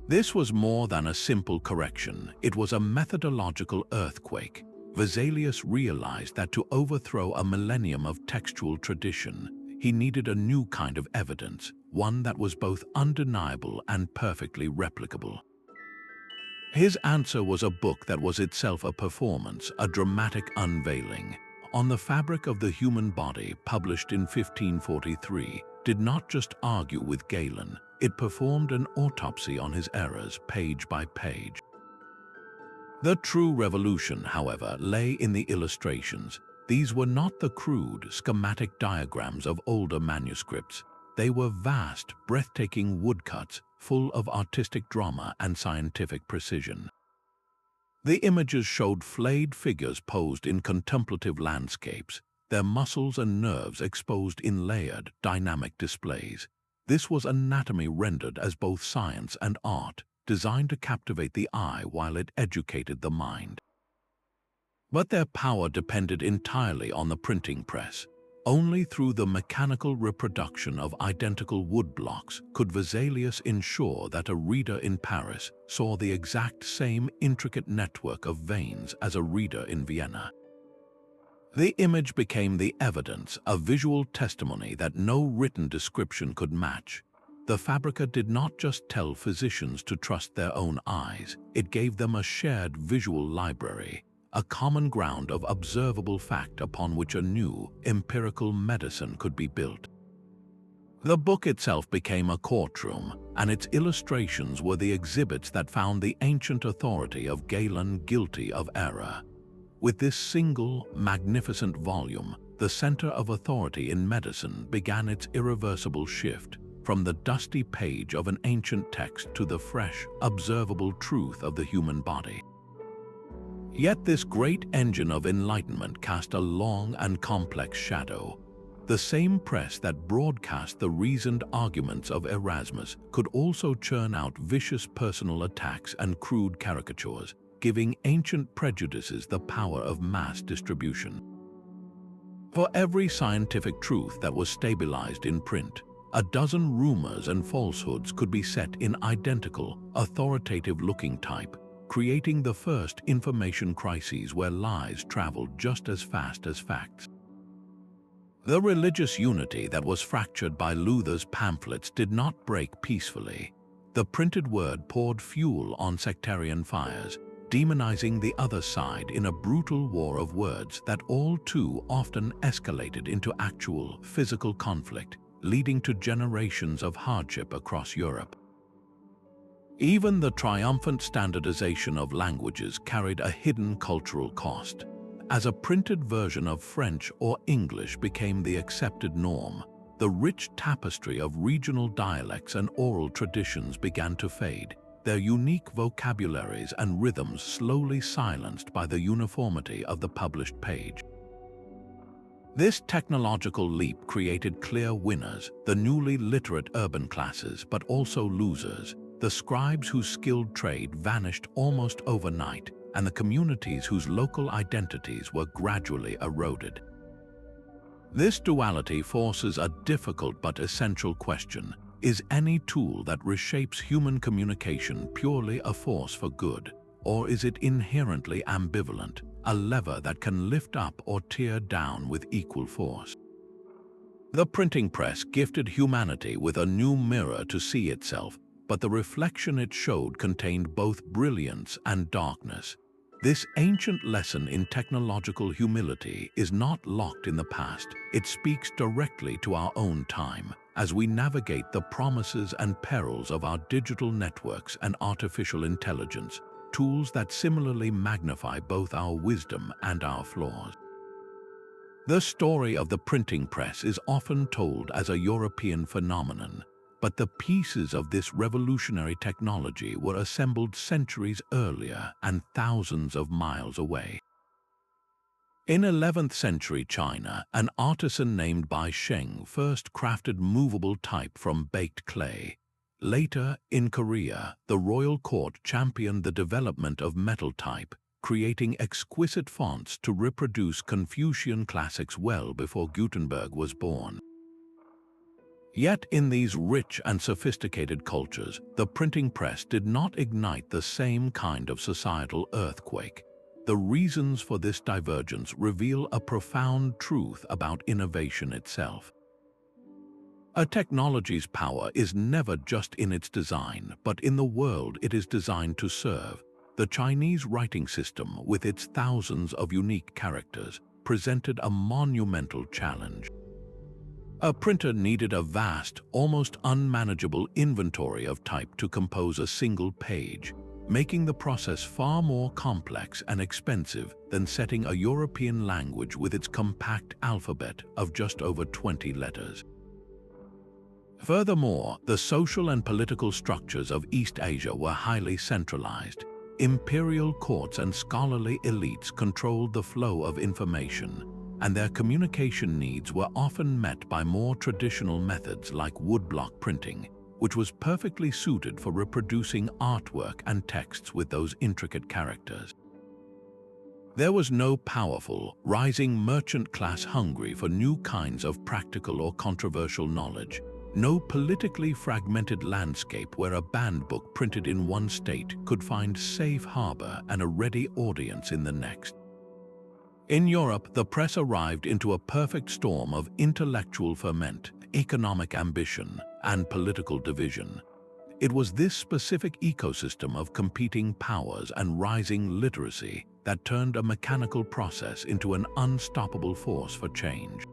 This was more than a simple correction. It was a methodological earthquake. Vesalius realized that to overthrow a millennium of textual tradition, he needed a new kind of evidence, one that was both undeniable and perfectly replicable. His answer was a book that was itself a performance, a dramatic unveiling. On the Fabric of the Human Body, published in 1543, did not just argue with Galen, it performed an autopsy on his errors page by page. The true revolution, however, lay in the illustrations. These were not the crude, schematic diagrams of older manuscripts. They were vast, breathtaking woodcuts, full of artistic drama and scientific precision. The images showed flayed figures posed in contemplative landscapes, their muscles and nerves exposed in layered, dynamic displays. This was anatomy rendered as both science and art, designed to captivate the eye while it educated the mind. But their power depended entirely on the printing press. Only through the mechanical reproduction of identical wood blocks could Vesalius ensure that a reader in Paris saw the exact same intricate network of veins as a reader in Vienna. The image became the evidence, a visual testimony that no written description could match. The Fabrica did not just tell physicians to trust their own eyes, it gave them a shared visual library, a common ground of observable fact upon which a new, empirical medicine could be built. The book itself became a courtroom, and its illustrations were the exhibits that found the ancient authority of Galen guilty of error. With this single, magnificent volume, the center of authority in medicine began its irreversible shift, from the dusty page of an ancient text to the fresh, observable truth of the human body. Yet this great engine of enlightenment cast a long and complex shadow. The same press that broadcast the reasoned arguments of Erasmus could also churn out vicious personal attacks and crude caricatures, giving ancient prejudices the power of mass distribution. For every scientific truth that was stabilized in print, a dozen rumors and falsehoods could be set in identical, authoritative-looking type, creating the first information crises where lies traveled just as fast as facts. The religious unity that was fractured by Luther's pamphlets did not break peacefully. The printed word poured fuel on sectarian fires, demonizing the other side in a brutal war of words that all too often escalated into actual physical conflict, leading to generations of hardship across Europe. Even the triumphant standardization of languages carried a hidden cultural cost. As a printed version of French or English became the accepted norm, the rich tapestry of regional dialects and oral traditions began to fade, their unique vocabularies and rhythms slowly silenced by the uniformity of the published page. This technological leap created clear winners, the newly literate urban classes, but also losers, the scribes whose skilled trade vanished almost overnight, and the communities whose local identities were gradually eroded. This duality forces a difficult but essential question: is any tool that reshapes human communication purely a force for good, or is it inherently ambivalent, a lever that can lift up or tear down with equal force? The printing press gifted humanity with a new mirror to see itself, but the reflection it showed contained both brilliance and darkness. This ancient lesson in technological humility is not locked in the past. It speaks directly to our own time as we navigate the promises and perils of our digital networks and artificial intelligence, tools that similarly magnify both our wisdom and our flaws. The story of the printing press is often told as a European phenomenon, but the pieces of this revolutionary technology were assembled centuries earlier and thousands of miles away. In 11th century China, an artisan named Bai Sheng first crafted movable type from baked clay. Later, in Korea, the royal court championed the development of metal type, creating exquisite fonts to reproduce Confucian classics well before Gutenberg was born. Yet in these rich and sophisticated cultures, the printing press did not ignite the same kind of societal earthquake. The reasons for this divergence reveal a profound truth about innovation itself. A technology's power is never just in its design, but in the world it is designed to serve. The Chinese writing system, with its thousands of unique characters, presented a monumental challenge. A printer needed a vast, almost unmanageable inventory of type to compose a single page, making the process far more complex and expensive than setting a European language with its compact alphabet of just over 20 letters. Furthermore, the social and political structures of East Asia were highly centralized. Imperial courts and scholarly elites controlled the flow of information, and their communication needs were often met by more traditional methods like woodblock printing, which was perfectly suited for reproducing artwork and texts with those intricate characters. There was no powerful, rising merchant class hungry for new kinds of practical or controversial knowledge, no politically fragmented landscape where a banned book printed in one state could find safe harbor and a ready audience in the next. In Europe, the press arrived into a perfect storm of intellectual ferment, economic ambition, and political division. It was this specific ecosystem of competing powers and rising literacy that turned a mechanical process into an unstoppable force for change.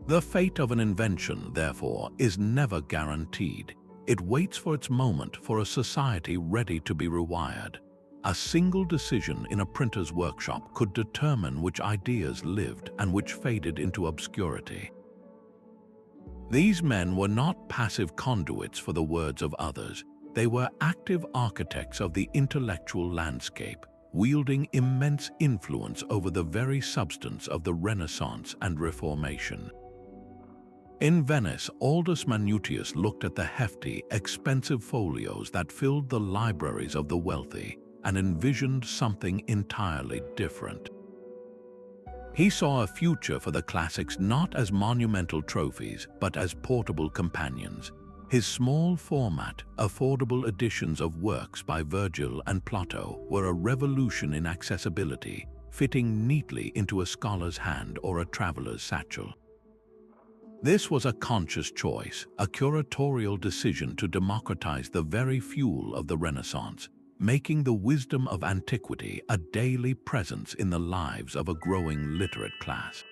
The fate of an invention, therefore, is never guaranteed. It waits for its moment for a society ready to be rewired. A single decision in a printer's workshop could determine which ideas lived and which faded into obscurity. These men were not passive conduits for the words of others. They were active architects of the intellectual landscape, wielding immense influence over the very substance of the Renaissance and Reformation. In Venice, Aldus Manutius looked at the hefty, expensive folios that filled the libraries of the wealthy and envisioned something entirely different. He saw a future for the classics not as monumental trophies, but as portable companions. His small format, affordable editions of works by Virgil and Plato were a revolution in accessibility, fitting neatly into a scholar's hand or a traveler's satchel. This was a conscious choice, a curatorial decision to democratize the very fuel of the Renaissance. making the wisdom of antiquity a daily presence in the lives of a growing literate class.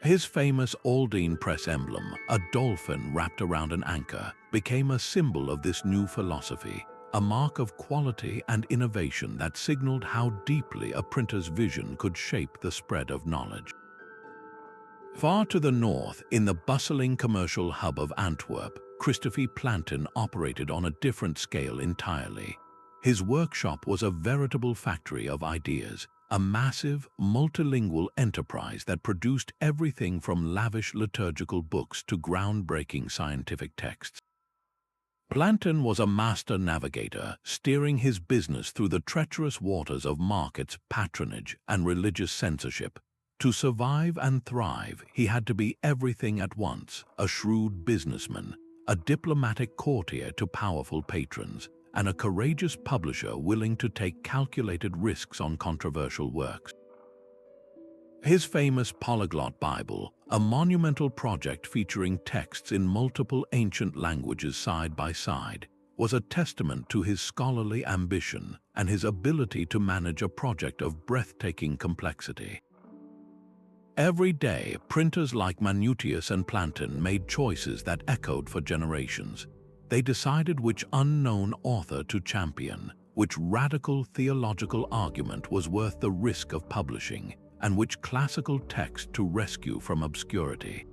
His famous Aldine press emblem, a dolphin wrapped around an anchor, became a symbol of this new philosophy, a mark of quality and innovation that signaled how deeply a printer's vision could shape the spread of knowledge. Far to the north, in the bustling commercial hub of Antwerp, Christophe Plantin operated on a different scale entirely. His workshop was a veritable factory of ideas, a massive, multilingual enterprise that produced everything from lavish liturgical books to groundbreaking scientific texts. Plantin was a master navigator, steering his business through the treacherous waters of markets, patronage, and religious censorship. To survive and thrive, he had to be everything at once: a shrewd businessman, a diplomatic courtier to powerful patrons, and a courageous publisher willing to take calculated risks on controversial works. His famous Polyglot Bible, a monumental project featuring texts in multiple ancient languages side by side, was a testament to his scholarly ambition and his ability to manage a project of breathtaking complexity. Every day, printers like Manutius and Plantin made choices that echoed for generations. They decided which unknown author to champion, which radical theological argument was worth the risk of publishing, and which classical text to rescue from obscurity.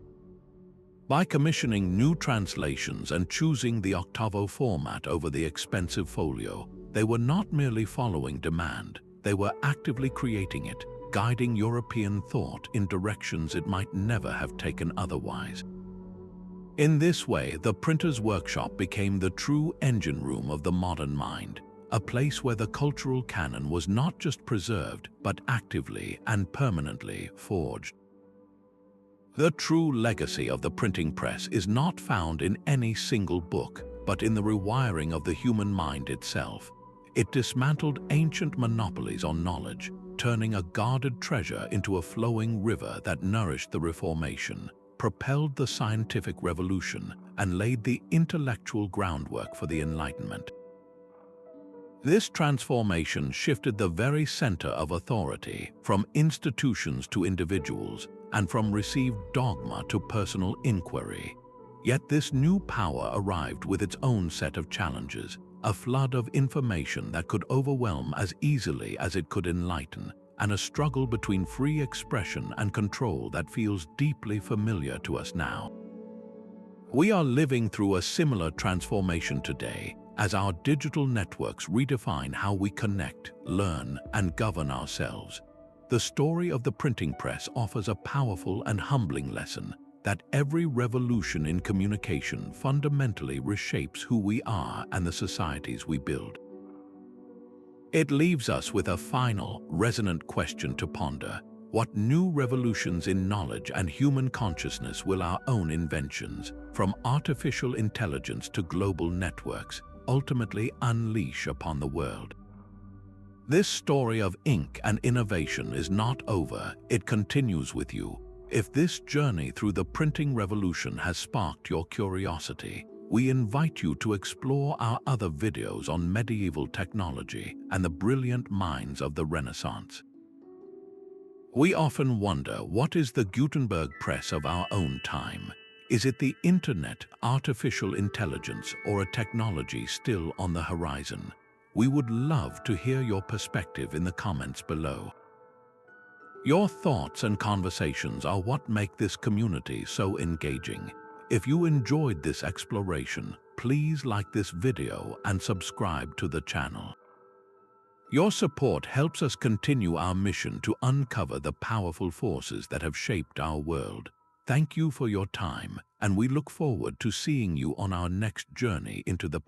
By commissioning new translations and choosing the octavo format over the expensive folio, they were not merely following demand, they were actively creating it, guiding European thought in directions it might never have taken otherwise. In this way, the printer's workshop became the true engine room of the modern mind, a place where the cultural canon was not just preserved, but actively and permanently forged. The true legacy of the printing press is not found in any single book, but in the rewiring of the human mind itself. It dismantled ancient monopolies on knowledge, turning a guarded treasure into a flowing river that nourished the Reformation, propelled the scientific revolution, and laid the intellectual groundwork for the Enlightenment. This transformation shifted the very center of authority, from institutions to individuals, and from received dogma to personal inquiry. Yet this new power arrived with its own set of challenges, a flood of information that could overwhelm as easily as it could enlighten, and a struggle between free expression and control that feels deeply familiar to us now. We are living through a similar transformation today, as our digital networks redefine how we connect, learn, and govern ourselves. The story of the printing press offers a powerful and humbling lesson that every revolution in communication fundamentally reshapes who we are and the societies we build. It leaves us with a final, resonant question to ponder. What new revolutions in knowledge and human consciousness will our own inventions, from artificial intelligence to global networks, ultimately unleash upon the world? This story of ink and innovation is not over, it continues with you. If this journey through the printing revolution has sparked your curiosity, we invite you to explore our other videos on medieval technology and the brilliant minds of the Renaissance. We often wonder, what is the Gutenberg press of our own time? Is it the internet, artificial intelligence, or a technology still on the horizon? We would love to hear your perspective in the comments below. Your thoughts and conversations are what make this community so engaging. If you enjoyed this exploration, please like this video and subscribe to the channel. Your support helps us continue our mission to uncover the powerful forces that have shaped our world. Thank you for your time, and we look forward to seeing you on our next journey into the past.